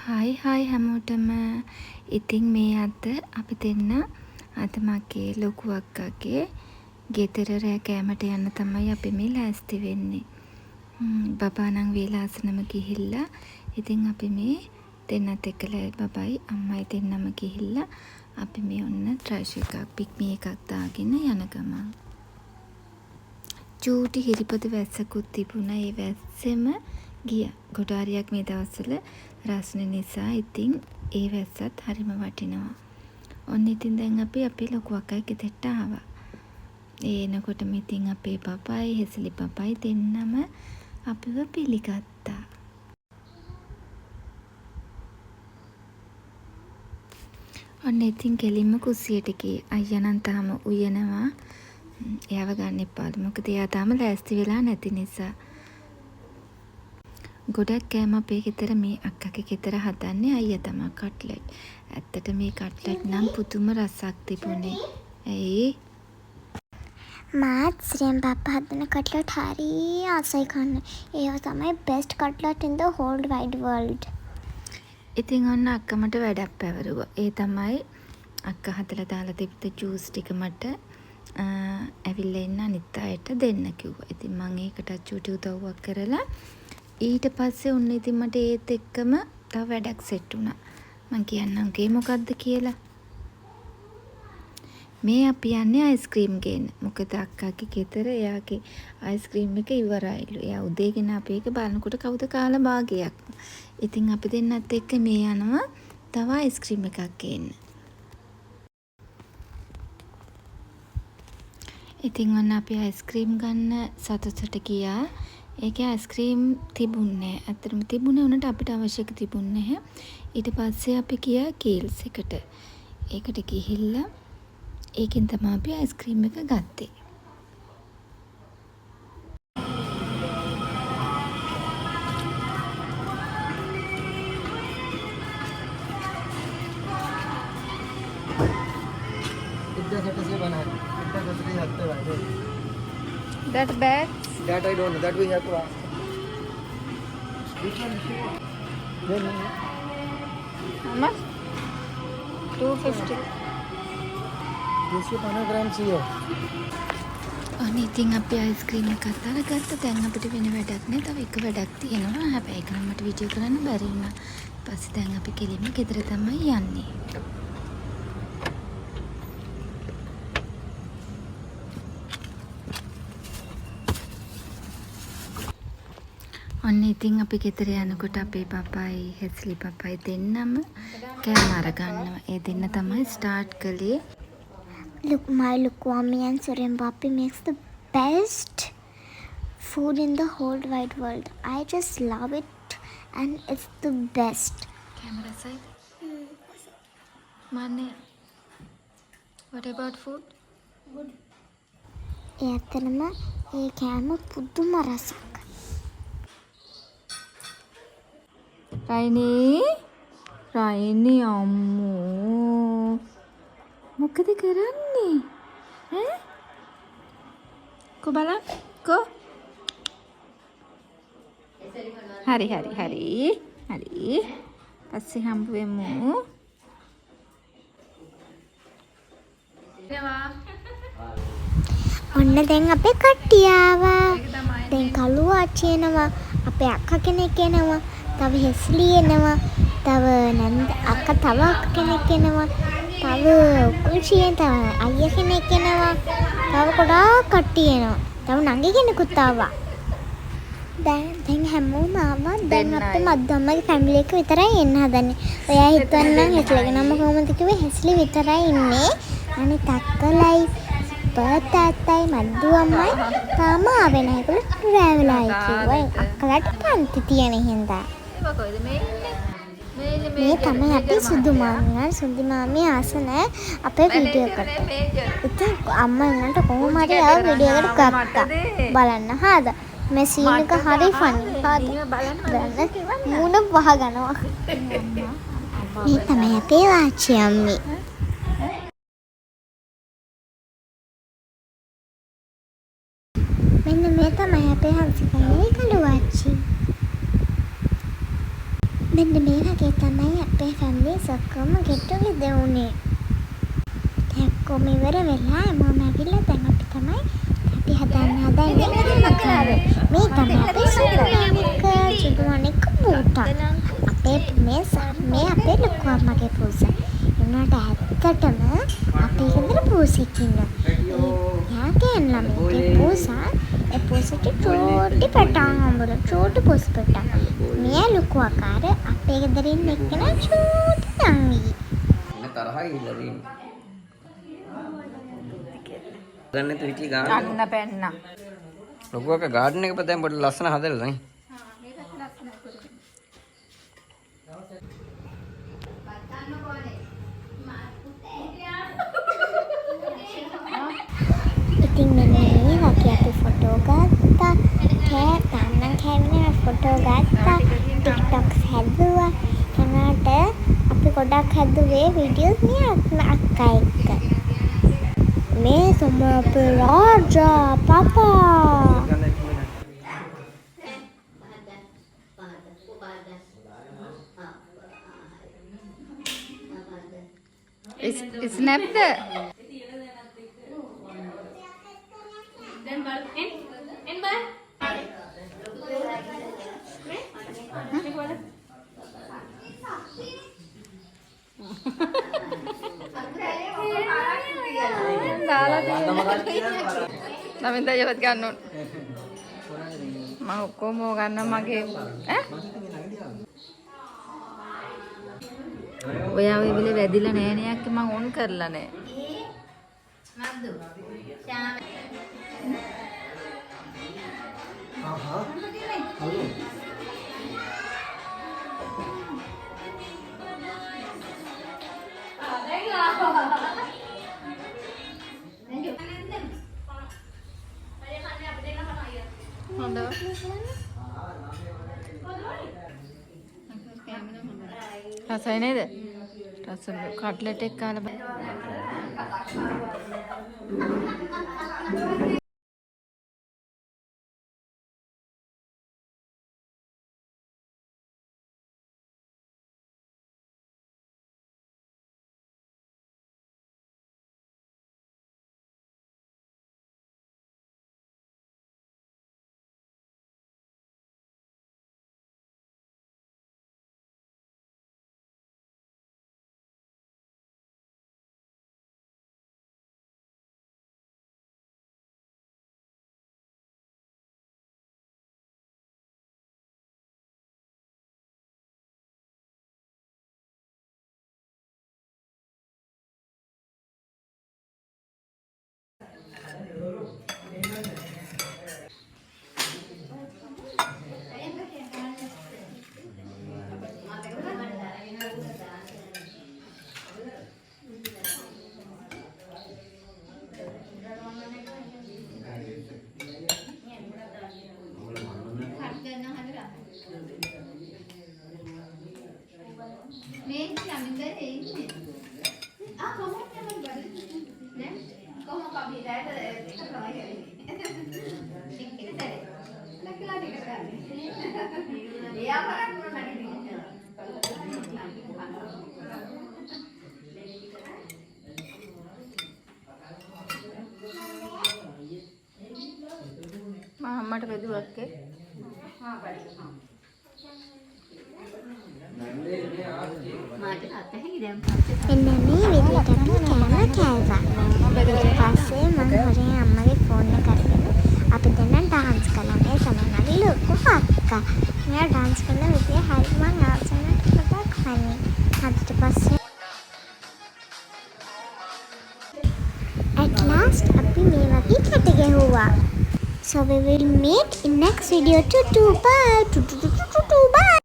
Hi හැමෝටම. ඉතින් මේ අද අපි දෙන්න අද මගේ ලොකු අක්කාගේ ගෙදර රෑ කෑමට යන්න තමයි අපි මේ ලෑස්ති වෙන්නේ. බබා නම් වේලාසනම ගිහිල්ලා. ඉතින් අපි මේ දෙන්නත් එක්කලා බබයි අම්මයි දෙන්නම ගිහිල්ලා අපි මේ ඔන්න ට්‍රැෂ් එකක් පික්මි එකක් දාගෙන යන ගමන්. චූටි හිරිපොද වැස්සකුත් තිබුණා. ඒ වැස්සෙම ගියා. ගොඩාරියක් මේ දවස්වල රස්නේ නිසා ඉතින් ඒ වැස්සත් හරිම වටිනවා. ඔන්න ඉතින් දැන් අපි අපේ ලොකු අක්කයි ගෙදරට ආවා. ඒ එනකොටම ඉතින් අපේ පපයි හෙසලි පපයි දෙන්නම අපිව පිළිගත්තා. ඔන්න ඉතින් කෙලින්ම කුස්සියට ගියේ. අයියා නම් තාම උයනවා. එයාව ගන්න එපාද. මොකද එයා තාම ලෑස්ති වෙලා නැති නිසා. ගොඩක් කෑම අපේ ගෙදර මේ අක්කගේ ගෙදර හදන්නේ අයියා තමයි කට්ලට්. ඇත්තට මේ කට්ලට් නම් පුදුම රසක් තිබුණේ. ඇයි? මාත් ශ්‍රියන් පප්පා හදන කට්ලට් හරි ආසයි කන්න. ඒවා තමයි best cutlet in the whole wide world. ඉතින් ඔන්න අක්කා මට වැඩක් පැවරුවා. ඒ තමයි අක්කා හදලා දාලා තිබ්බ ජූස් ටික මට ඇවිල්ලා ඉන්න අනිත් අයට දෙන්න කිව්වා. ඉතින් මම ඒකට චූටි උදව්වක් කරලා ඊට පස්සේ ඔන්න ඉතින් මට ඒත් එක්කම තව වැඩක් සෙට් වුණා. මං කියන්නම් ගේ මොකද්ද කියලා. මේ අපි යන්නේ අයිස්ක්‍රීම් ගේන්න. මොකද අක්කාගේ ගෙදර එයාගේ අයිස්ක්‍රීම් එක ඉවරයිලු. එයා උදේගෙන අපි එක බලනකොට කවුද කාලා භාගයක්. ඉතින් අපි දෙන්නත් එක්ක මේ යනවා තව අයිස්ක්‍රීම් එකක් ගේන්න. ඉතින් ඔන්න අපි අයිස්ක්‍රීම් ගන්න සතුටට ගියා. ඒකේ අයිස්ක්‍රීම් තිබුණේ නැහැ. ඇත්තටම තිබුණේ උනට අපිට අවශ්‍ය තිබුණේ නැහැ. ඊට පස්සේ අපි ගියා කීල්ස් එකට. ඒකට ගිහිල්ලා ඒකෙන් තමයි අපි අයිස්ක්‍රීම් එක ගත්තේ. That bag? That I don't know. That we have to ask. How much? 250. 250 grams here. අනේ ඉතින් අපි අයිස්ක්‍රීම් එකක් අරගත්තා. දැන් අපිට වෙන වැඩක් නෑ. තව එක වැඩක් තියෙනවා. හැබැයි ඒක නම් මට වීඩියෝ කරන්න බැරි වුණා. ඊපස්සේ දැන් අපි කෙලින්ම ගෙදර තමයි යන්නේ. ඔන්න ඉතින් අපි ගෙදර යනකොට අපේ පපයි හෙස්ලි පපයි දෙන්නම කෑම අරගන්නවා. ඒ දෙන්න තමයි ස්ටාර්ට් කළේ. Look, my mommy and Suryan Papi makes the best food in the whole wide world. I just love it and it's the best. Camera side. Mane. What about food? Good. ඇත්තටම ඒ කෑම පුදුම රසක්. රයිනි අම්මෝ මොකද කරන්නේ ඈ කො බලන්න කො හරි පස්සේ හම්බ වෙමු ඔන්න දැන් අපේ කට්ටිය ආවා. දැන් කළු ආච්චි එනවා. අපේ අක්කා කෙනෙක් එනවා. තව හෙස්ලි එනවා. තව නන්ද අක්කා තව අක්කා කෙනෙක් එනවා. තව කුල්ෂියෙන් තව අයියා කෙනෙක් එනවා. තව ගොඩාක් කට්ටිය එනවා. තව නංගි කෙනෙකුත් ආවා. දැන් හැමෝම ආවා. දැන් අපේ මද්දම්මගේ ෆැමිලි එක විතරයි එන්න හදන්නේ. ඔයා හිතන්න හෙස්ලිගේ නම කොහොමද කිව්වේ? හෙස්ලි විතරයි ඉන්නේ. අනිත් අක්කලයි තාත්තයි මද්දු අම්මයි තාම ආවේ නැහැ. ඒගොල්ලෝ ට්‍රැවලයි කිව්වා. අක්කලාට පන්ති තියෙන හින්දා. මේ තමයි අපේ සුදු මාමියා. සුදු මාමිය ආස නැහැ අපේ වීඩියෝ එකට. ඉතින් අම්මා එන්නට කොහොම හරි ආව වීඩියෝ එකට ගත්තා. බලන්න හාද. මේ සීන් එක හරි ෆනි. හාද. බලන්න මුණ වහගනවා. මේ තමයි අපේ වාච්චි අම්මේ. මෙන්න මේ තමයි අපේ හංසිකගේ කළු වාච්චි. මෙන්න මේ වගේ තමයි අපේ ෆැමිලිස් ඔක්කොම get together වුණේ. ඔක්කොම ඉවර වෙලා හැමෝම ඇවිල්ලා දැන් අපි තමයි අපි හදන්නේ මේ තමයි අපේ සුදුමනික බූටා. මේ අපේ ලොකු අම්මගේ පූසා. එන්නට ඇත්තටම අපේ ගෙදර පූසෙක් ඉන්නවා. එයා කියනවා මේ පූසා ඒ පූසට චෝටි පටන් හම්බුන චෝටි පූස පටන්. මේ ලොකු ආකාර අපේ ගෙදර ඉන්න එක්කන චෝටි නංගි. එන තරහයි ඉල්ලදී. ගන්න තුටි ගන්න. අන්න පැන්න. ලොකුවක ගාඩන් එක පතෙන් පොඩ්ඩ ලස්සන හදලා දැන්. ඉතින් මෙන්න මේ වගේ අපි ෆොටෝ ගත්තා. කෑමෙන් ෆොටෝ ගත්තා. TikToks හැදුවා. එනකට අපි ගොඩක් හැදුවේ වීඩියෝස් මේ අක්කා එක්ක. මේ සමප රාජා පපා. snap the නමින්ද ජවත් ගන්න ඕන මම ඔක්කොම ගන්න මගේ ඔයා ඔය විල වැදිලා නෑ නයක් මම ඔන් කරලා නෑ මද්දු රසයි නේද? රස කට්ලට් එක කාලා බලන්න. අම්මට බෙදුවක් එන්න මේ විදිහට අපි කෑවා. ඊට පස්සේ මම හොරෙන් අම්මගේ ෆෝන් එක අරගෙන අපි දෙන්න ඩාන්ස් කළා. මේ තමයි ලොකු අක්කා. මෙයා ඩාන්ස් කරන විදිය හරි මම ආසන්නට ටිකක් හරි. ඊට පස්සේ at last අපි මේ වගේ කැට ගැහුවා. So we will meet in next video. Bye. Bye.